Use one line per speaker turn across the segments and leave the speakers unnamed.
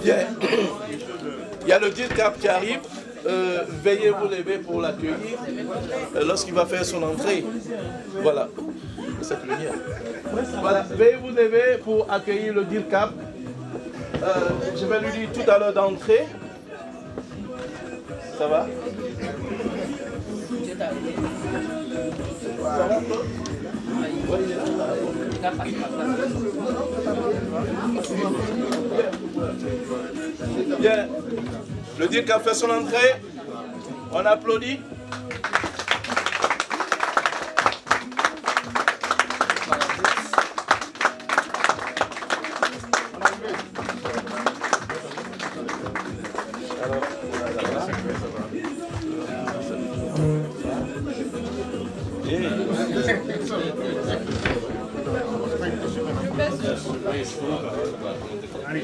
Bien. Il y a le DIRCAP qui arrive. Veuillez vous lever pour l'accueillir lorsqu'il va faire son entrée. Voilà. C'est le mien. Voilà. Veuillez vous lever pour accueillir le DIRCAP. Je vais lui dire tout à l'heure d'entrer. Ça va? Ça va? Bien. Le DIRCAP fait son entrée. On applaudit.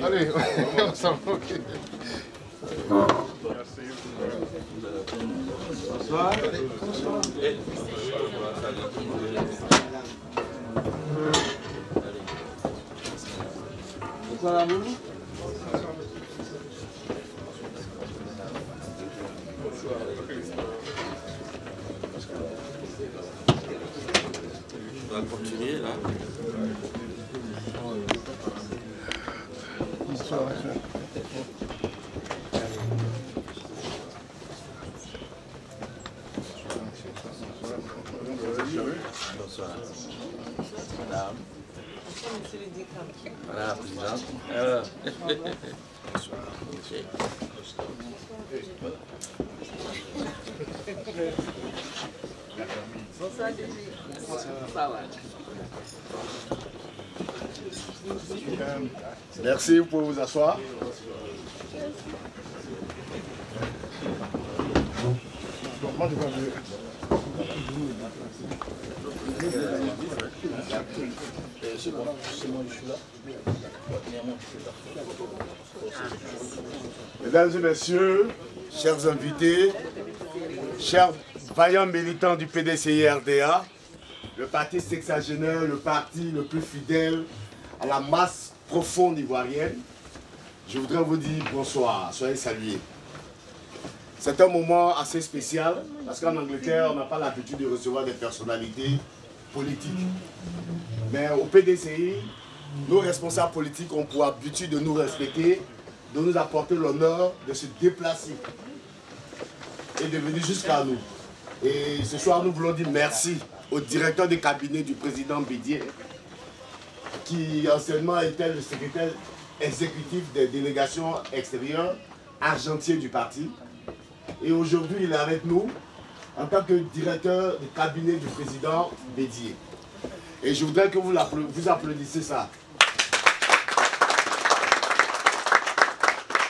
Allez, on s'en va, ok.
Bonsoir. Bonsoir à vous.
On va continuer là. Bonsoir. Madame.
Bonsoir, monsieur le DIRCAP.
Madame la présidente. Bonsoir.
Bonsoir, DG. Ça va.
Merci, vous pouvez vous asseoir. Moi, je vais Mesdames et messieurs, chers invités, chers vaillants militants du PDCI-RDA, le parti sexagénaire, le parti le plus fidèle à la masse profonde ivoirienne, je voudrais vous dire bonsoir, soyez salués. C'est un moment assez spécial parce qu'en Angleterre, on n'a pas l'habitude de recevoir des personnalités politiques. Mais au PDCI, nos responsables politiques ont pour habitude de nous respecter, de nous apporter l'honneur de se déplacer et de venir jusqu'à nous. Et ce soir, nous voulons dire merci au directeur de cabinet du président Bédié, qui anciennement était le secrétaire exécutif des délégations extérieures argentier du parti. Et aujourd'hui, il est avec nous en tant que directeur de cabinet du président Bédié. Et je voudrais que vous applaudissiez ça.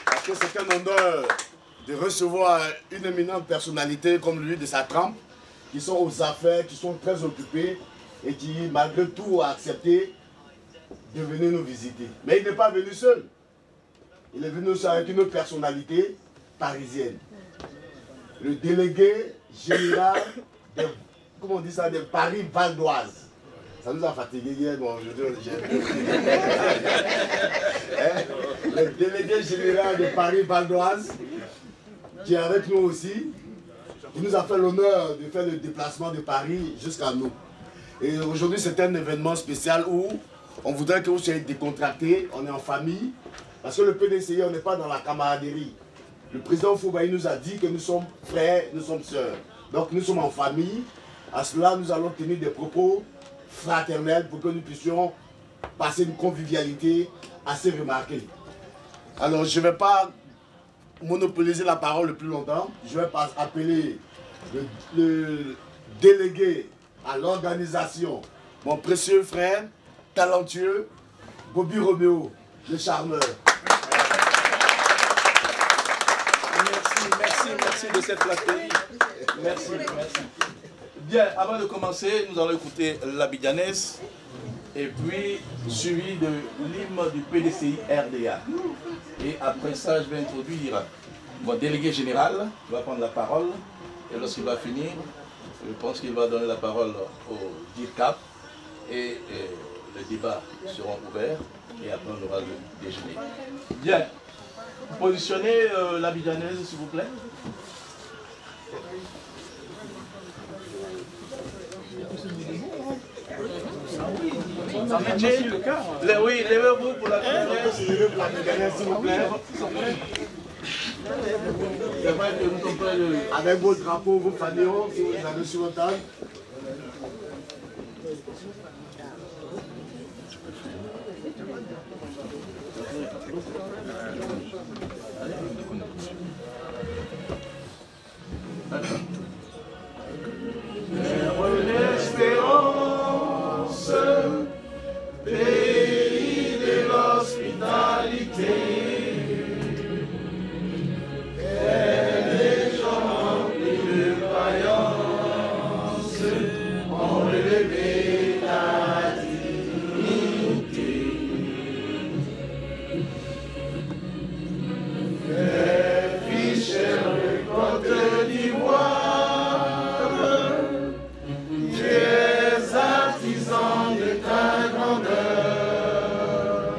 Parce que c'est un honneur de recevoir une éminente personnalité comme lui de sa trempe, qui sont aux affaires, qui sont très occupés et qui, malgré tout, a accepté de venir nous visiter. Mais il n'est pas venu seul. Il est venu aussi avec une autre personnalité parisienne. Le délégué général des, comment on dit ça, des Paris Val d'Oise. Ça nous a fatigué hier, bon, le délégué général de Paris Val d'Oise, qui est avec nous aussi, qui nous a fait l'honneur de faire le déplacement de Paris jusqu'à nous. Et aujourd'hui, c'est un événement spécial où on voudrait que vous soyez décontractés, on est en famille, parce que le PDCI, on n'est pas dans la camaraderie. Le président Foubaï nous a dit que nous sommes frères, nous sommes sœurs. Donc nous sommes en famille. À cela, nous allons tenir des propos fraternels pour que nous puissions passer une convivialité assez remarquée. Alors, je ne vais pas monopoliser la parole le plus longtemps. Je vais appeler le délégué à l'organisation, mon précieux frère, talentueux, Bobby Roméo, le charmeur.
Merci de cette flatterie. Merci. Bien, avant de commencer, nous allons écouter l'Abidjanaise et puis suivi de l'hymne du PDCI RDA. Et après ça, je vais introduire mon délégué général qui va prendre la parole. Et lorsqu'il va finir, je pense qu'il va donner la parole au DIRCAP et les débats seront ouverts. et après on aura le déjeuner. Bien. Positionnez l'abidjanaise, s'il vous plaît. Oui, levez-vous pour la abidjanaise.
Levez pour l'abidjanaise, s'il vous plaît.
C'est vrai que nous sommes près de...
Avec vos drapeaux, vos fanions, si vous avez sur votre table.
L'espérance, pays de l'hospitalité, et les gens remplis de vaillance ont relevé la dignité. Les fichés Côte d'Ivoire, des artisans de ta grandeur,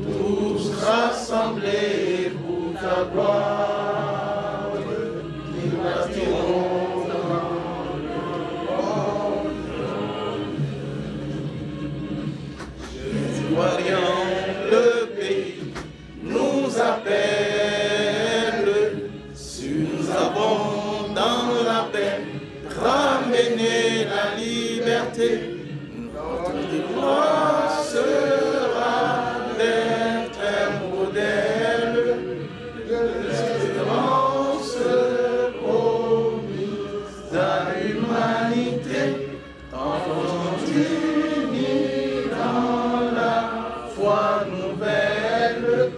tous rassemblés pour ta gloire, nous bâtirons dans le monde. Voyons le pays nous appelle, si nous avons dans la paix ramener la liberté, notre devoir sera d'être un modèle de l'espérance promise à l'humanité, enfants unis dans la foi nouvelle,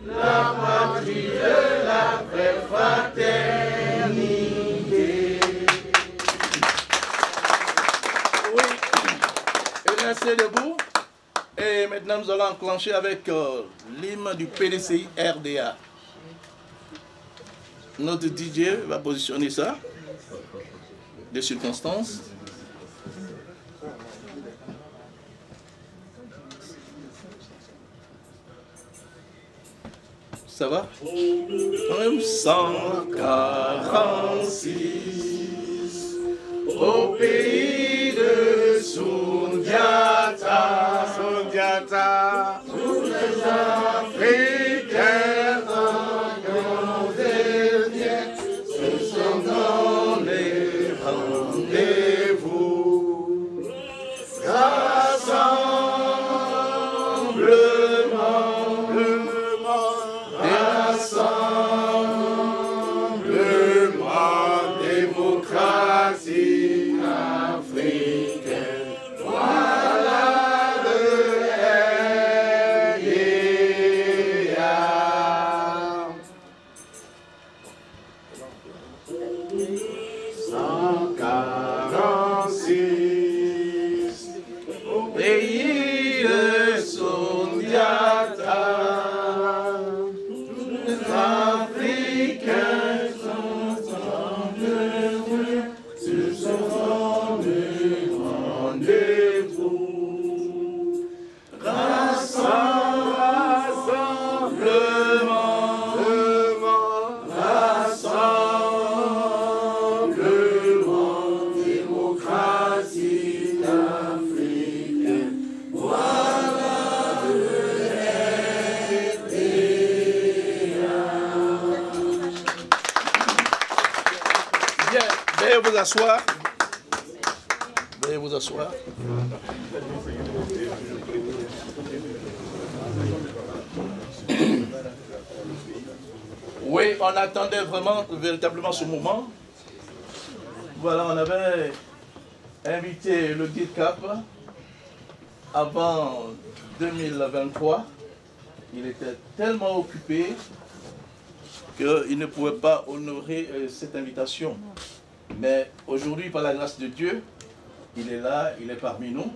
la patrie de la vraie fraternité. Restez debout. Et maintenant, nous allons enclencher avec l'hymne du PDCI RDA. Notre DJ va positionner ça. Des circonstances. Ça va? 146 au pays de Sundiata,
Sundiata,
tous les Africains ont des biens, se sont donnés rendez-vous. Rassemblement, démocratie africaine. Voilà le RDA. 146 au pays de Sundiata. Les Africains sont enlevés, se sont donnés rendez-vous. Rassemblement, démocratie africaine. Voilà le RDA. Bien, veuillez vous asseoir. Veuillez vous asseoir. Oui, on attendait vraiment, véritablement ce moment. Voilà, on avait invité le guide Cap avant 2023. Il était tellement occupé qu'il ne pouvait pas honorer cette invitation. Mais aujourd'hui, par la grâce de Dieu, il est là, il est parmi nous.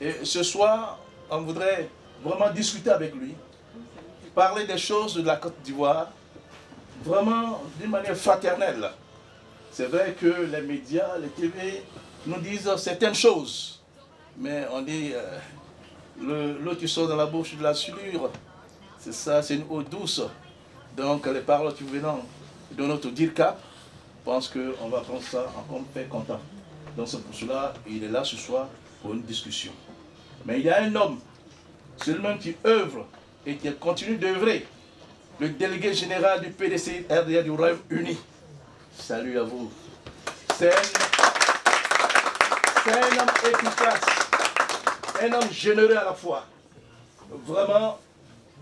Et ce soir, on voudrait vraiment discuter avec lui, parler des choses de la Côte d'Ivoire, vraiment d'une manière fraternelle. C'est vrai que les médias, les TV nous disent certaines choses, mais on dit l'eau qui sort dans la bouche de la souillure, c'est ça, c'est une eau douce. Donc les paroles qui viennent de notre DIRCAP, je pense qu'on va prendre ça en compte content. Donc c'est pour cela qu'il est là ce soir pour une discussion. Mais il y a un homme, celui-même qui œuvre et qui continue d'œuvrer, le délégué général du PDCI RDA du Royaume-Uni. Salut à vous. C'est un homme efficace, un homme généreux à la fois. Vraiment,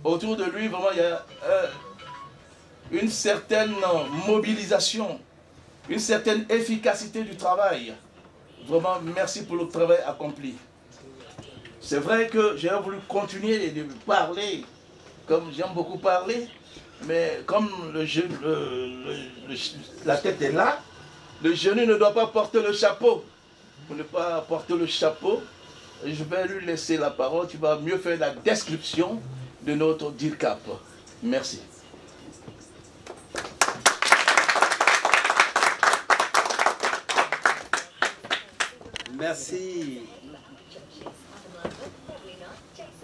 autour de lui, vraiment, il y a une certaine mobilisation, une certaine efficacité du travail. Vraiment, merci pour le travail accompli. C'est vrai que j'ai voulu continuer de parler, comme j'aime beaucoup parler, mais comme la tête est là, le genou ne doit pas porter le chapeau. Pour ne pas porter le chapeau, je vais lui laisser la parole, qui va mieux faire la description de notre DIRCAP. Merci.
Merci.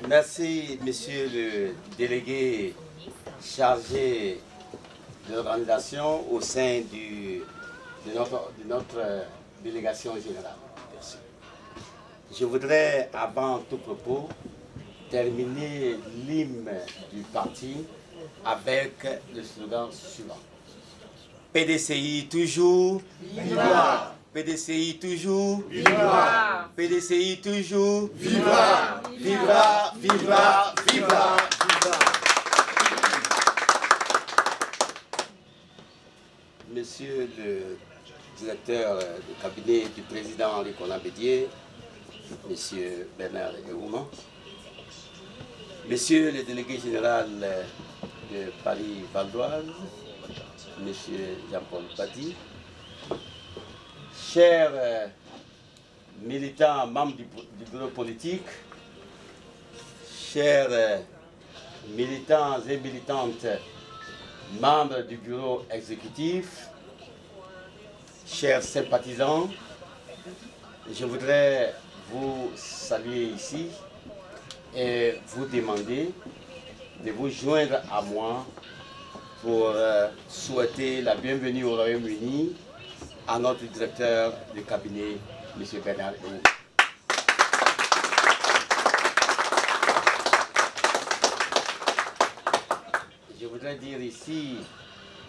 Merci, monsieur le délégué chargé de l'organisation au sein de notre délégation générale. Merci. Je voudrais, avant tout propos, terminer l'hymne du parti avec le slogan suivant. PDCI toujours. Viva! PDCI toujours.
Viva!
PDCI toujours.
Viva!
Viva! Viva! Viva! Viva! Monsieur le directeur du cabinet du président Henri Konan Bédié, monsieur Bernard Erouman, monsieur le délégué général de Paris-Val d'Oise, monsieur Jean-Paul Badi, chers militants, membres du bureau politique, chers militants et militantes, membres du bureau exécutif, chers sympathisants, je voudrais vous saluer ici et vous demander de vous joindre à moi pour souhaiter la bienvenue au Royaume-Uni à notre directeur de cabinet, M. Bernard Erouman. Je voudrais dire ici,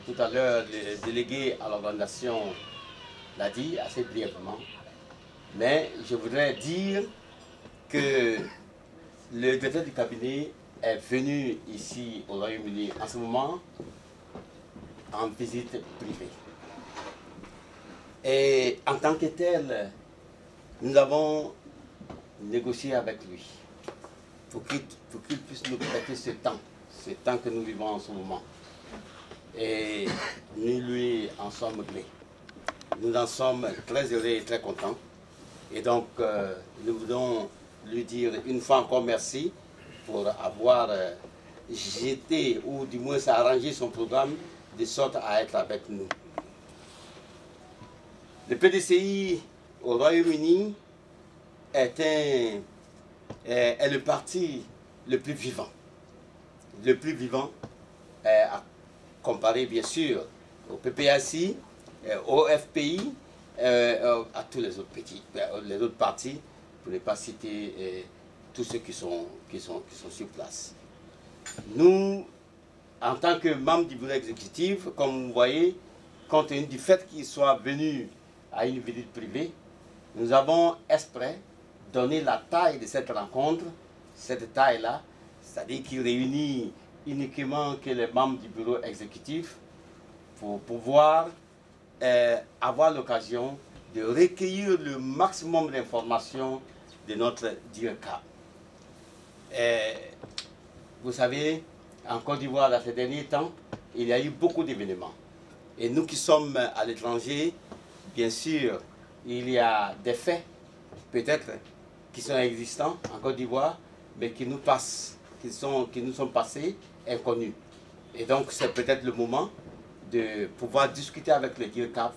tout à l'heure, le délégué à l'organisation l'a dit assez brièvement, mais je voudrais dire que le directeur du cabinet est venu ici au Royaume-Uni en ce moment en visite privée. Et en tant que tel, nous avons négocié avec lui pour qu'il puisse nous prêter ce temps que nous vivons en ce moment. Et nous lui en sommes gré. Nous en sommes très heureux et très contents. Et donc, nous voulons lui dire une fois encore merci pour avoir jeté, ou du moins arrangé son programme de sorte à être avec nous. Le PDCI au Royaume-Uni est le parti le plus vivant. Le plus vivant, à comparer bien sûr au PPACI, au FPI, à tous les autres partis, pour ne pas citer tous ceux qui sont sur place. Nous, en tant que membres du bureau exécutif, comme vous voyez, compte tenu du fait qu'ils soient venus à une visite privée, nous avons exprès donné la taille de cette rencontre, cette taille-là, c'est-à-dire qui réunit uniquement que les membres du bureau exécutif pour pouvoir avoir l'occasion de recueillir le maximum d'informations de notre DIRCAP. Vous savez, en Côte d'Ivoire, dans ces derniers temps, il y a eu beaucoup d'événements. Et nous qui sommes à l'étranger, bien sûr, il y a des faits, peut-être, qui sont existants en Côte d'Ivoire, mais qui nous passent, qui nous sont passés inconnus. Et donc, c'est peut-être le moment de pouvoir discuter avec le DIRCAP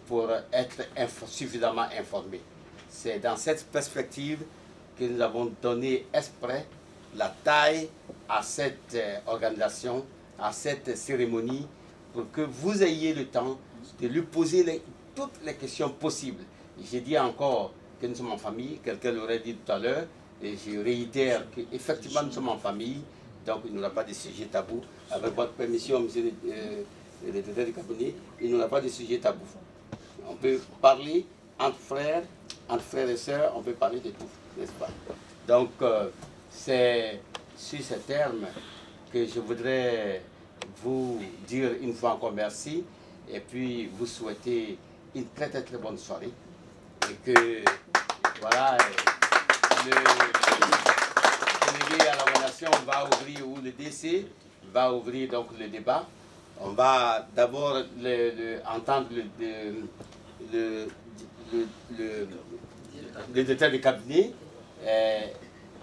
pour être suffisamment informé. C'est dans cette perspective que nous avons donné exprès la taille à cette organisation, à cette cérémonie, pour que vous ayez le temps de lui poser toutes les questions possibles. J'ai dit encore que nous sommes en famille, quelqu'un l'aurait dit tout à l'heure, et je réitère qu'effectivement nous sommes en famille, donc il n'y aura pas de sujet tabou. Avec votre permission, monsieur le directeur du cabinet, il n'y aura pas de sujet tabou. On peut parler entre frères et sœurs, on peut parler de tout, n'est-ce pas? Donc, c'est sur ces termes que je voudrais vous dire une fois encore merci et puis vous souhaiter une très bonne soirée et que voilà, le délégué à l'organisation va ouvrir, ou le DC va ouvrir donc le débat. On va d'abord entendre le directeur du cabinet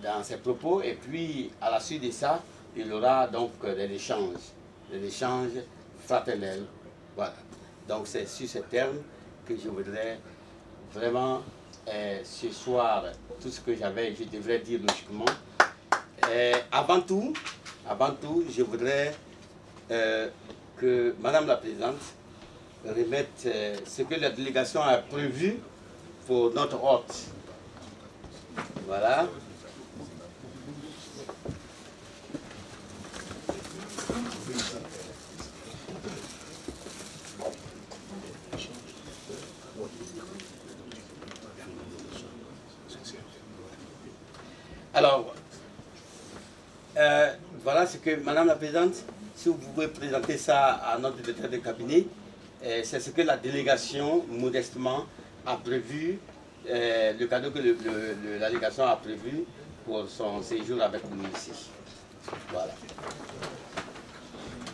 dans ses propos, et puis à la suite de ça, il y aura donc des échanges fraternels. Voilà. Donc c'est sur ces termes que je voudrais vraiment ce soir, tout ce que j'avais, je devrais dire logiquement. Avant tout, je voudrais que Madame la Présidente remette ce que la délégation a prévu pour notre hôte. Voilà. Alors, voilà ce que, Madame la Présidente, si vous pouvez présenter ça à notre directeur de cabinet, c'est ce que la délégation, modestement, a prévu, le cadeau que la délégation a prévu pour son séjour avec nous ici. Voilà.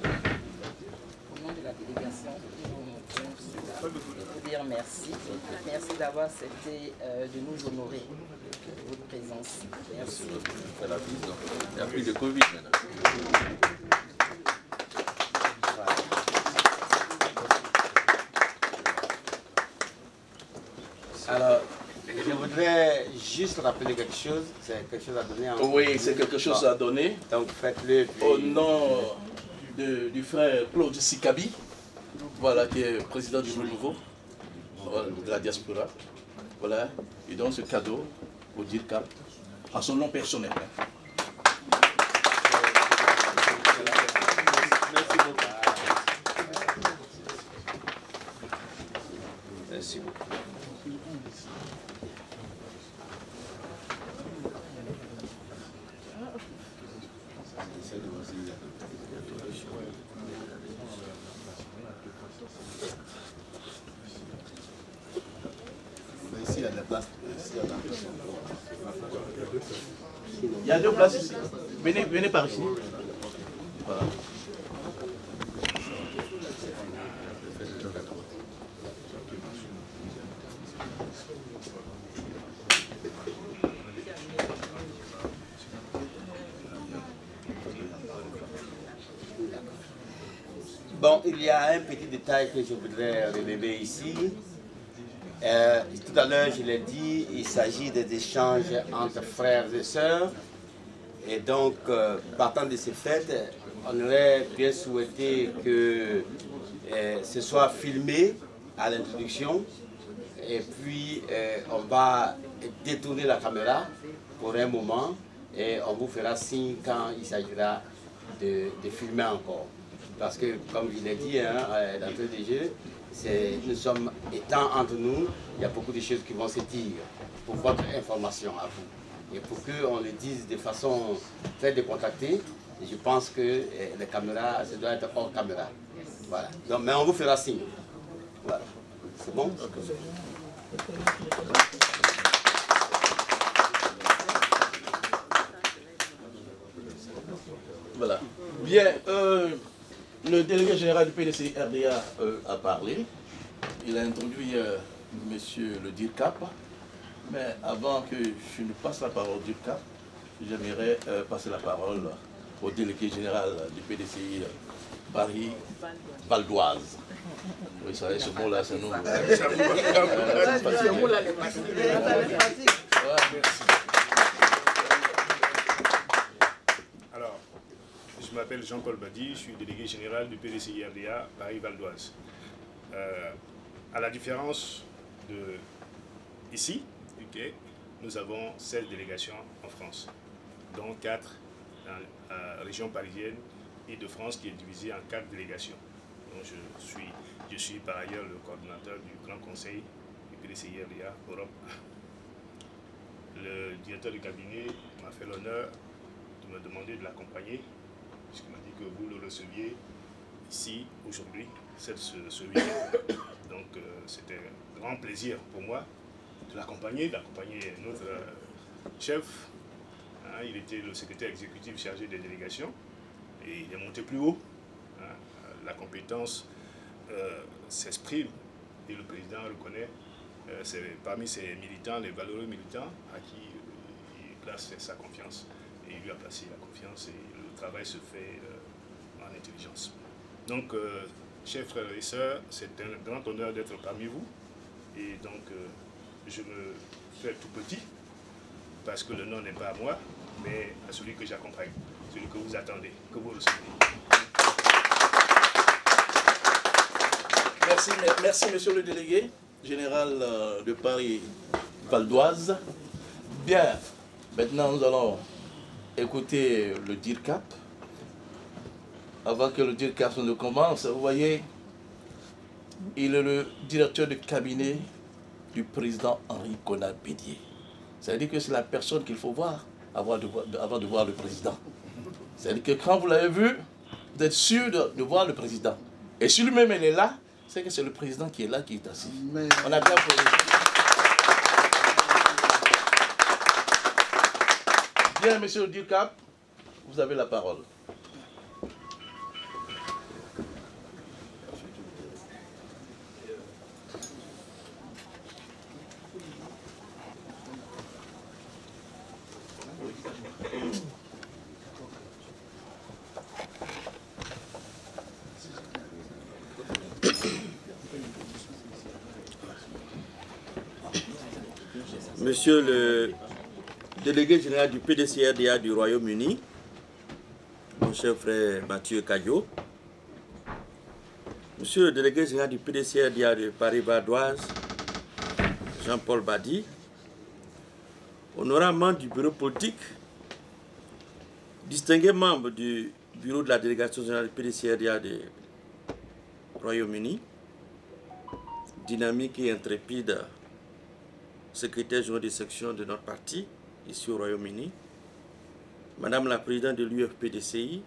Au nom de la délégation, je vous dire merci. Merci d'avoir accepté de nous honorer de votre présence. Merci.
Il n'y a plus de Covid maintenant.
Alors, je voudrais juste rappeler quelque chose. C'est quelque chose à donner.
Oui, c'est quelque chose à donner.
Donc faites-le.
Au nom du frère Claude Sikabi, voilà, qui est président du Renouveau, de la diaspora. Voilà, il donne ce cadeau au DIRCAP, à son nom personnel.
Merci beaucoup. Merci beaucoup.
Ici, il y a des places.
Il y a deux places ici. Venez par ici. Voilà.
Bon, il y a un petit détail que je voudrais relever ici. Tout à l'heure, je l'ai dit, il s'agit des échanges entre frères et sœurs. Et donc, partant de ces faits, on aurait bien souhaité que ce soit filmé à l'introduction. Et puis, on va détourner la caméra pour un moment et on vous fera signe quand il s'agira de filmer encore. Parce que, comme je l'ai dit d'entrée de jeu, nous sommes étant entre nous, il y a beaucoup de choses qui vont se dire pour votre information à vous. Et pour qu'on le dise de façon très décontractée, je pense que les caméras, ça doit être hors caméra. Voilà. Donc, mais on vous fera signe. Voilà. C'est bon?
Voilà. Bien, le délégué général du PDCI RDA a parlé. Il a introduit monsieur le DIRCAP. Mais avant que je ne passe la parole au DIRCAP, j'aimerais passer la parole au délégué général du PDCI Paris Valdoise. Oui, ça, ce mot-là, c'est nous.
Ce mot-là, les merci.
je m'appelle Jean-Paul Badi, je suis délégué général du PDCI RDA Paris-Val d'Oise. À la différence de ici, UK, nous avons 16 délégations en France, dont 4 dans la région parisienne et de France qui est divisée en 4 délégations. Donc je suis par ailleurs le coordonnateur du Grand Conseil du PDCI RDA Europe. Le directeur du cabinet m'a fait l'honneur de me demander de l'accompagner, puisqu'il m'a dit que vous le receviez ici aujourd'hui, ce week-end. Donc c'était un grand plaisir pour moi de l'accompagner, notre chef. Hein, il était le secrétaire exécutif chargé des délégations et il est monté plus haut. Hein, la compétence s'exprime et le président reconnaît. C'est parmi ses militants, les valeureux militants à qui il place sa confiance. Et il lui a placé la confiance et le travail se fait en intelligence. Donc, chers frères et sœurs, c'est un grand honneur d'être parmi vous. Et donc, je me fais tout petit, parce que le nom n'est pas à moi, mais à celui que j'accompagne, celui que vous attendez, que vous recevez.
Merci, monsieur le délégué général de Paris Val d'Oise. Bien, maintenant nous allons écouter le DIRCAP. Avant que le DIRCAP ne commence, vous voyez, il est le directeur de cabinet du président Henri Konan Bédié. C'est-à-dire que c'est la personne qu'il faut voir avant de voir le président. C'est-à-dire que quand vous l'avez vu, vous êtes sûr de voir le président. Et si lui-même il est là, c'est que c'est le président qui est là, qui est assis. Amen. On a bien posé. Bien, monsieur le DIRCAP, vous avez la parole.
Monsieur le délégué général du PDCI-RDA du Royaume-Uni, mon cher frère Mathieu Caillot, Monsieur le délégué général du PDCI-RDA de Paris-Val d'Oise, Jean-Paul Badi, honorables membres du bureau politique, distingués membres du bureau de la délégation générale du PDCI-RDA du Royaume-Uni, dynamique et intrépide secrétaire général de section de notre parti, ici au Royaume-Uni, Madame la présidente de l'UFPDCI,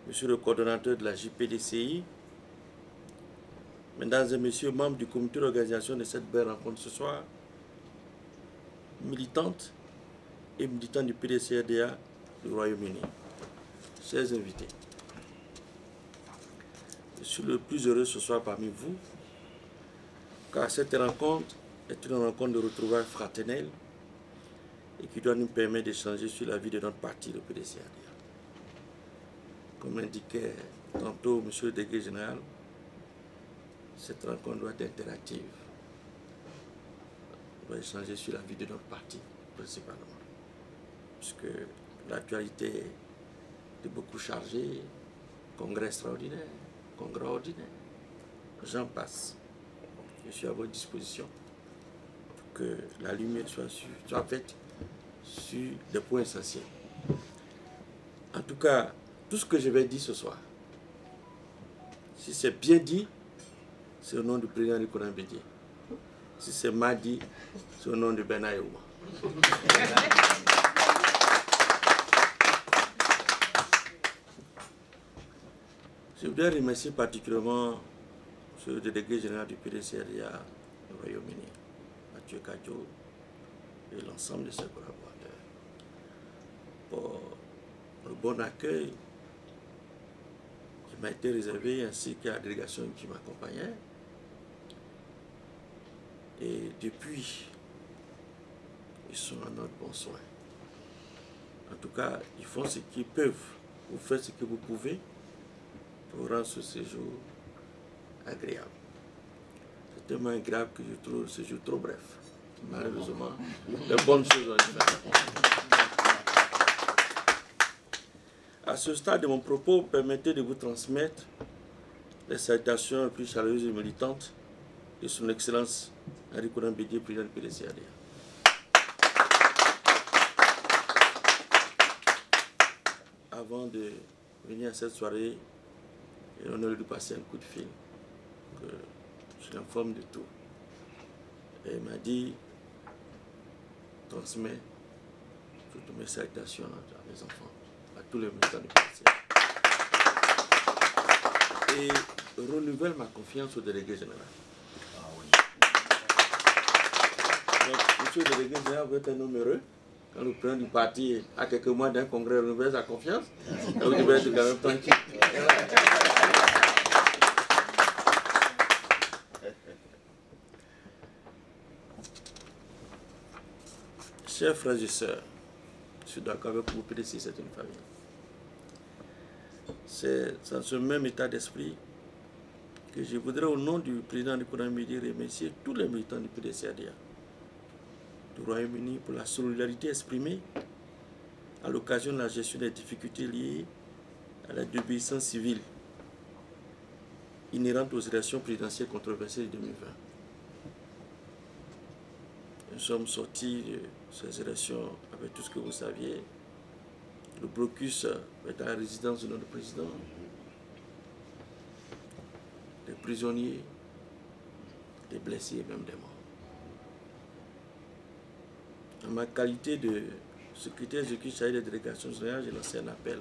Monsieur le coordonnateur de la JPDCI, Mesdames et Messieurs, membres du comité d'organisation de cette belle rencontre ce soir, militantes et militants du PDCI-RDA du Royaume-Uni, chers invités. Je suis le plus heureux ce soir parmi vous, car cette rencontre est une rencontre de retrouvailles fraternelles et qui doit nous permettre d'échanger sur la vie de notre parti, le PDCI-RDA. Comme l'indiquait tantôt M. le délégué général, cette rencontre doit être interactive. On doit échanger sur la vie de notre parti, principalement. Puisque l'actualité est beaucoup chargée, congrès extraordinaire, congrès ordinaire, j'en passe. Je suis à votre disposition pour que la lumière soit faite sur des points essentiels. En tout cas, tout ce que je vais dire ce soir, si c'est bien dit, c'est au nom du président du Konan Bédié. Si c'est mal dit, c'est au nom de Bernard Youma. Je voudrais remercier particulièrement le délégué général du PDCI-RDA du Royaume-Uni, Mathieu Caillot, et l'ensemble de ses collaborateurs pour le bon accueil qui m'a été réservé, ainsi qu'à la délégation qui m'accompagnait. Et depuis, ils sont à notre bon soin. En tout cas, ils font ce qu'ils peuvent. Vous faites ce que vous pouvez pour rendre ce séjour agréable. C'est tellement agréable que je trouve ce séjour trop bref. Malheureusement, de bonnes choses ont été faites. À ce stade de mon propos, permettez de vous transmettre les salutations les plus chaleureuses et militantes de son Excellence Henri Konan Bédié, président du PDCADA. Avant de venir à cette soirée, j'ai l'honneur de lui passer un coup de fil, que je l'informe de tout. Et il m'a dit, transmets toutes mes salutations à mes enfants, à tous les militants du PDCADA. Et renouvelle ma confiance au délégué général. Donc, monsieur le délégué général, vous êtes un homme heureux. Quand le président du parti, à quelques mois d'un congrès, renouvelle sa confiance, donc vous devez être quand même tranquille. Chers frères et sœurs, je suis d'accord avec vous, PDC, c'est une famille. C'est dans ce même état d'esprit que je voudrais, au nom du président du Konan Bédié, remercier tous les militants du PDCADA du Royaume-Uni pour la solidarité exprimée à l'occasion de la gestion des difficultés liées à la désobéissance civile inhérente aux élections présidentielles controversées de 2020. Nous sommes sortis de ces élections avec tout ce que vous saviez. Le blocus est à la résidence de notre président, des prisonniers, des blessés et même des morts. En ma qualité de secrétaire exécutif chargé des délégations générales, j'ai lancé un appel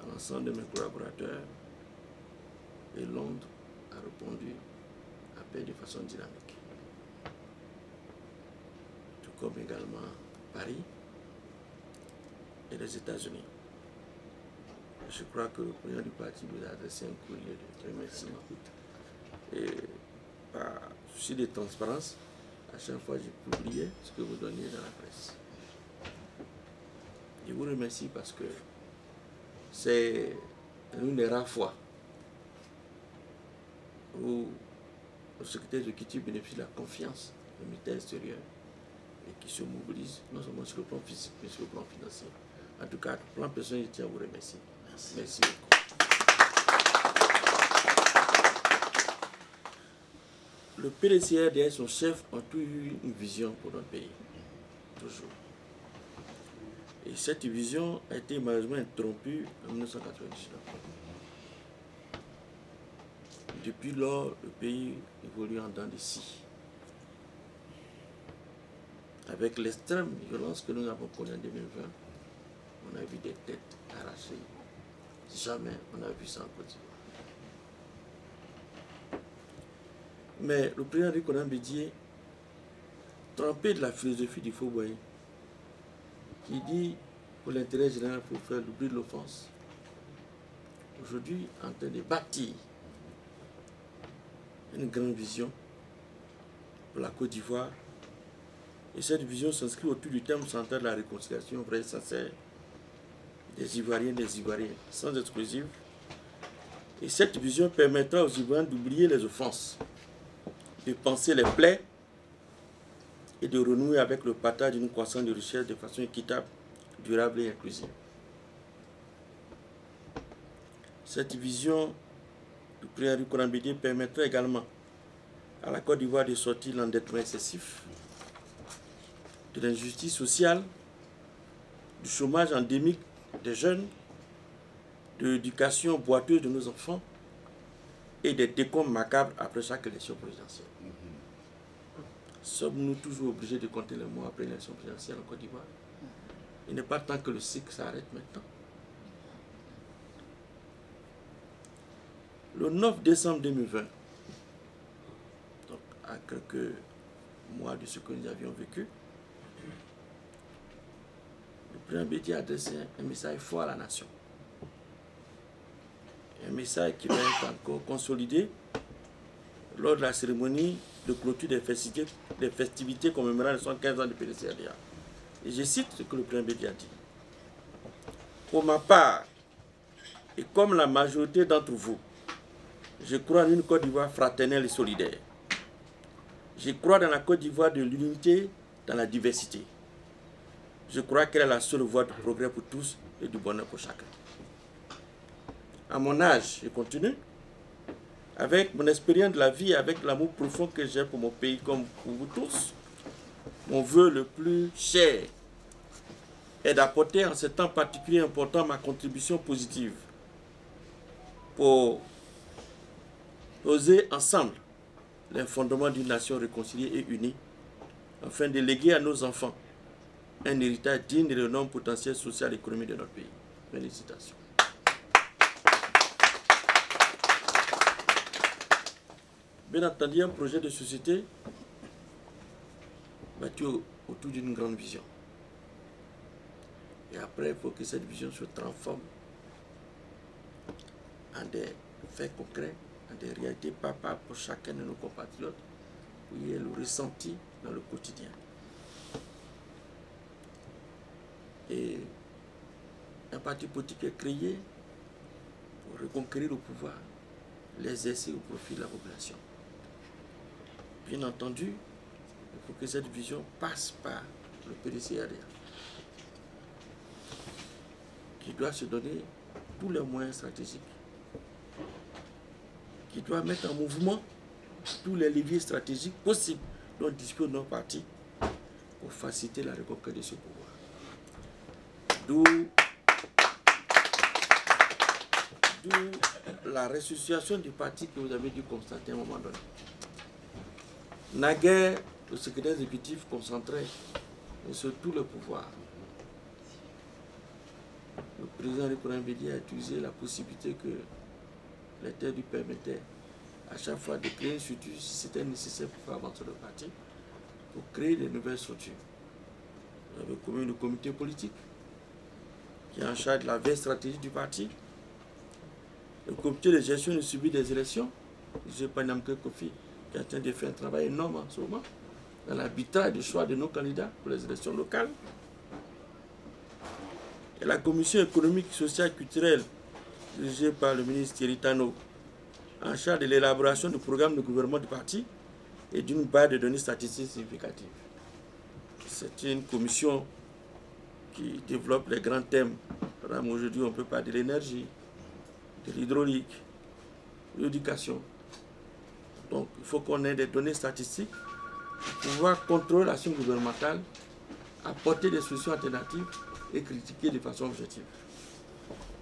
à l'ensemble de mes collaborateurs et Londres a répondu à appel de façon dynamique. Tout comme également Paris et les États-Unis. Je crois que le président du parti vous a adressé un courrier de remerciement. Et par souci de transparence, à chaque fois je publiais ce que vous donniez dans la presse. Je vous remercie parce que c'est une des rares fois où le secrétaire exécutif bénéficie de la confiance du ministère extérieur et qui se mobilise non seulement sur le plan physique mais sur le plan financier. En tout cas, pour plan personnel, je tiens à vous remercier. Merci beaucoup. Le PDCADA et son chef ont toujours eu une vision pour notre pays. Toujours. Et cette vision a été malheureusement interrompue en 1999. Depuis lors, le pays évolue en dents de scie. Avec l'extrême violence que nous avons connue en 2020, on a vu des têtes arrachées. Jamais on a vu ça en Côte d'Ivoire. Mais le président du Konan Bédié, trempé de la philosophie du Fauboyé, qui dit pour l'intérêt général, il faut faire l'oubli de l'offense, aujourd'hui en train de bâtir une grande vision pour la Côte d'Ivoire. Et cette vision s'inscrit autour du thème central de la réconciliation vraie et sincère des Ivoiriens, sans exclusive. Et cette vision permettra aux Ivoiriens d'oublier les offenses, de penser les plaies et de renouer avec le partage d'une croissance de richesse de façon équitable, durable et inclusive. Cette vision du président du Konan Bédié permettra également à la Côte d'Ivoire de sortir de l'endettement excessif, de l'injustice sociale, du chômage endémique des jeunes, de l'éducation boiteuse de nos enfants et des décombres macabres après chaque élection présidentielle. Sommes-nous toujours obligés de compter les mois après l'élection présidentielle en Côte d'Ivoire? Il n'est pas temps que le cycle s'arrête maintenant. Le 9 décembre 2020, donc à quelques mois de ce que nous avions vécu, le président Bédié a adressé un message fort à la nation. Un message qui va être encore consolidé lors de la cérémonie de clôture des festivités commémorant les 75 ans du PDCADA. Et je cite ce que le président Bédié a dit. Pour ma part, et comme la majorité d'entre vous, je crois en une Côte d'Ivoire fraternelle et solidaire. Je crois dans la Côte d'Ivoire de l'unité dans la diversité. Je crois qu'elle est la seule voie du progrès pour tous et du bonheur pour chacun. à mon âge, je continue, avec mon expérience de la vie, avec l'amour profond que j'ai pour mon pays comme pour vous tous, mon vœu le plus cher est d'apporter en ce temps particulier important ma contribution positive pour poser ensemble les fondements d'une nation réconciliée et unie, afin de léguer à nos enfants un héritage digne de l'énorme potentiel social et économique de notre pays. Félicitations. Bien entendu, un projet de société bâti autour d'une grande vision. Et après, il faut que cette vision se transforme en des faits concrets, en des réalités palpables pour chacun de nos compatriotes, où il y ait le ressenti dans le quotidien. Et un parti politique est créé pour reconquérir le pouvoir, l'exercer au profit de la population. Bien entendu, il faut que cette vision passe par le PDCRDA, qui doit se donner tous les moyens stratégiques, qui doit mettre en mouvement tous les leviers stratégiques possibles dont dispose notre parti pour faciliter la reconquête de ce pouvoir. D'où la ressuscitation du parti que vous avez dû constater à un moment donné. Naguère, le secrétaire exécutif concentrait sur tout le pouvoir. Le président Nicolas Mbedi a utilisé la possibilité que les terres lui permettaient à chaque fois de créer une structure si c'était nécessaire pour faire avancer le parti, pour créer de nouvelles structures. Vous avez commis le comité politique qui est en charge de la veille stratégique du parti, le comité de gestion du suivi des élections, je n'ai pas Namke Kofi, qui est en train de faire un travail énorme en ce moment, dans l'arbitrage du choix de nos candidats pour les élections locales. Et la commission économique, sociale et culturelle, dirigée par le ministre Thierry Tano, en charge de l'élaboration du programme de gouvernement du parti et d'une base de données statistiques significatives. C'est une commission qui développe les grands thèmes. Par exemple, aujourd'hui, on peut parler de l'énergie, de l'hydraulique, de l'éducation. Donc, il faut qu'on ait des données statistiques pour pouvoir contrôler l'action gouvernementale, apporter des solutions alternatives et critiquer de façon objective.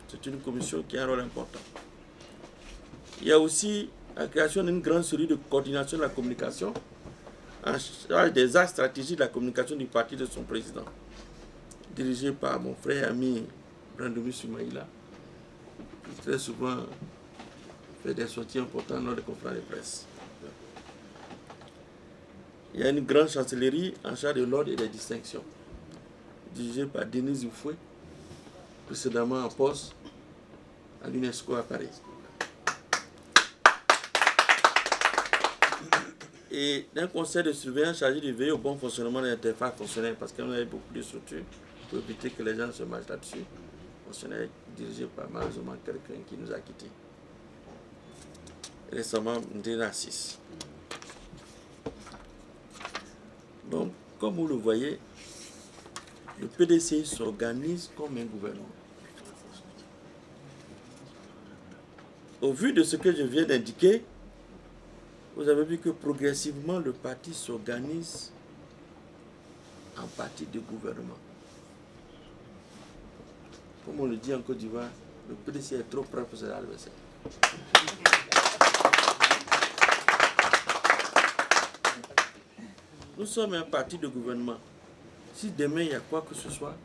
C'est une commission qui a un rôle important. Il y a aussi la création d'une grande série de coordination de la communication en charge des axes stratégiques de la communication du parti de son président, dirigé par mon frère et ami Brandoumi Soumaïla, qui très souvent fait des sorties importantes lors des conférences de presse. Il y a une grande chancellerie en charge de l'ordre et des distinctions, dirigée par Denis Oufoué, précédemment en poste à l'UNESCO à Paris. Et d'un conseil de surveillance chargé de veiller au bon fonctionnement de l'interface fonctionnelle, parce qu'on avait beaucoup de structures pour éviter que les gens se marchent là-dessus. Fonctionnaire dirigé par malheureusement quelqu'un qui nous a quittés. Récemment, Ndéna 6. Donc, comme vous le voyez, le PDCI s'organise comme un gouvernement. Au vu de ce que je viens d'indiquer, vous avez vu que progressivement le parti s'organise en parti de gouvernement. Comme on le dit en Côte d'Ivoire, le PDC est trop près pour ses adversaires. Nous sommes un parti de gouvernement. Si demain il y a quoi que ce soit,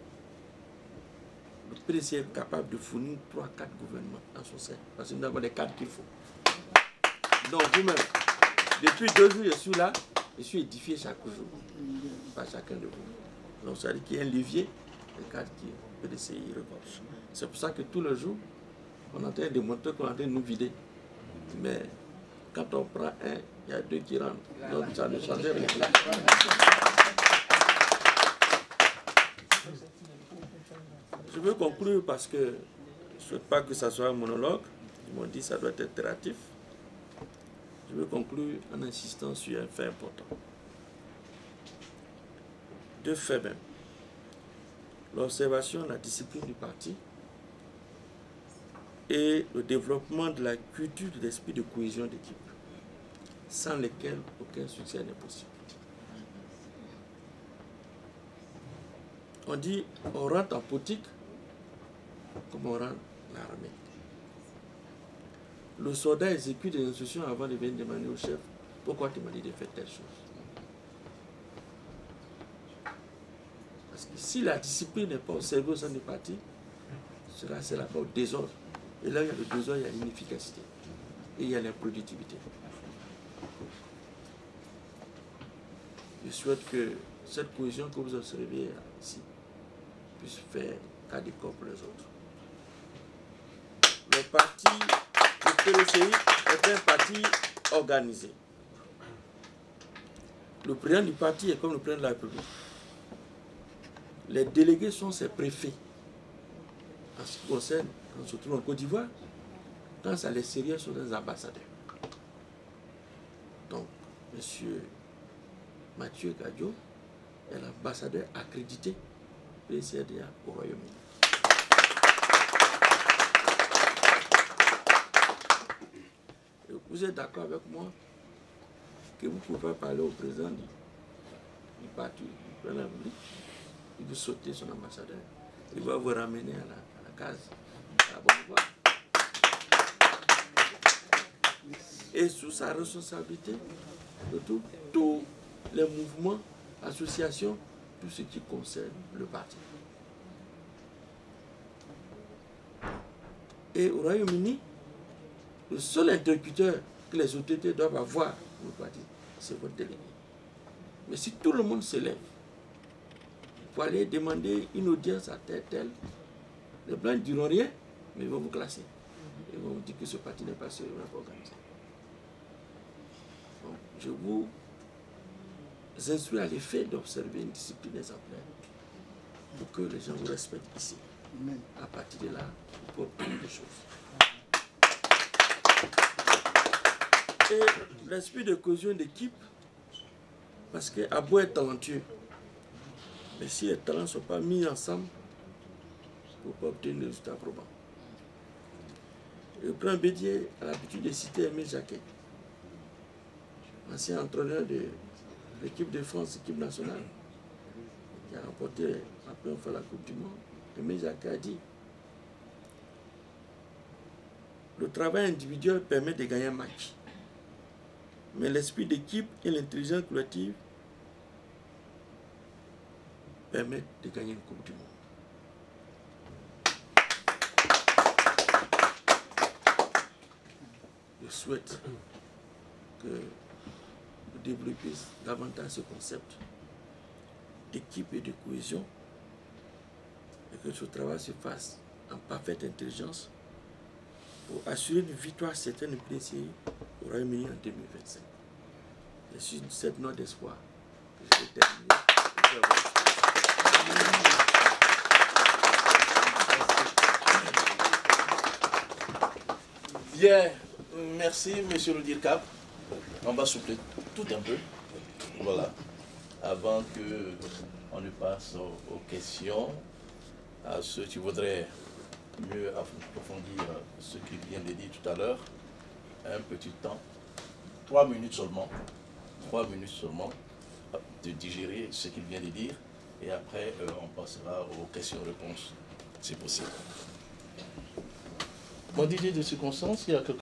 le PDC est capable de fournir 3-4 gouvernements dans son sein. Parce que nous avons les cadres qu'il faut. Donc vous-même, depuis 2 jours, je suis là, je suis édifié chaque jour. Par chacun de vous. Donc ça veut dire qu'il y a un levier, le cadre qui est PDCI revanche. C'est pour ça que tous les jours, on est en train de montrer qu'on est en train de nous vider. Mais quand on prend un, il y a 2 qui rentrent. Donc ça ne change rien. Je veux conclure parce que je ne souhaite pas que ça soit un monologue. Ils m'ont dit que ça doit être interactif. Je veux conclure en insistant sur un fait important. 2 faits même. L'observation, la discipline du parti et le développement de la culture de l'esprit de cohésion d'équipe, sans lesquels aucun succès n'est possible. On dit, on rentre en politique comme on rentre l'armée. Le soldat exécute des instructions avant de venir demander au chef pourquoi tu m'as dit de faire telle chose. Parce que si la discipline n'est pas observée au sein du parti, cela c'est là-bas au désordre. Et là, il y a le désordre, il y a l'inefficacité. Et il y a l'improductivité. Je souhaite que cette cohésion que vous observez ici puisse faire cas d'école pour les autres. Le parti, le PDCI, est un parti organisé. Le président du parti est comme le président de la République. Les délégués sont ses préfets. En ce qui concerne, quand on se trouve en Côte d'Ivoire, quand c'est à l'extérieur, sont des ambassadeurs. Donc, M. Mathieu Gadio est l'ambassadeur accrédité PCRDA au Royaume-Uni. Vous êtes d'accord avec moi que vous ne pouvez pas parler au président du parti, du président de la République, il veut sauter son ambassadeur, il va vous ramener à la case, à la bonne voie. Et sous sa responsabilité, de tous les mouvements, associations, tout ce qui concerne le parti. Et au Royaume-Uni, le seul interlocuteur que les autorités doivent avoir pour le parti, c'est votre délégué. Mais si tout le monde se lève pour aller demander une audience à tel, les blancs ne diront rien, mais ils vont vous classer. Ils vont vous dire que ce parti n'est pas sérieux, pas organisé. Donc, je vous instruis à l'effet d'observer une discipline exemplaire pour que les gens vous respectent ici. À partir de là, vous pouvez obtenir des choses. Et l'esprit de cohésion d'équipe, parce qu'à beau être talentueux, mais si les talents ne sont pas mis ensemble, vous ne pouvez pas obtenir des résultats probants. Le président Bédier a l'habitude de citer Aimé Jacquet, ancien entraîneur de l'équipe de France, l'équipe nationale, qui a remporté la première fois la Coupe du Monde. Aimé Jacquet a dit: le travail individuel permet de gagner un match, mais l'esprit d'équipe et l'intelligence collective permettent de gagner une Coupe du Monde. Je souhaite que vous développiez davantage ce concept d'équipe et de cohésion et que ce travail se fasse en parfaite intelligence pour assurer une victoire certaine du PDCI au Royaume-Uni en 2025. Je suis cette note d'espoir que je vais terminer.
Bien, merci monsieur le DIRCAP. On va souffler tout un peu, voilà, avant que on ne passe aux questions, à ceux qui voudraient mieux approfondir ce qu'il vient de dire tout à l'heure. Un petit temps, 3 minutes seulement, de digérer ce qu'il vient de dire, et après on passera aux questions-réponses, si possible. Mon idée de circonstance, il y a quelque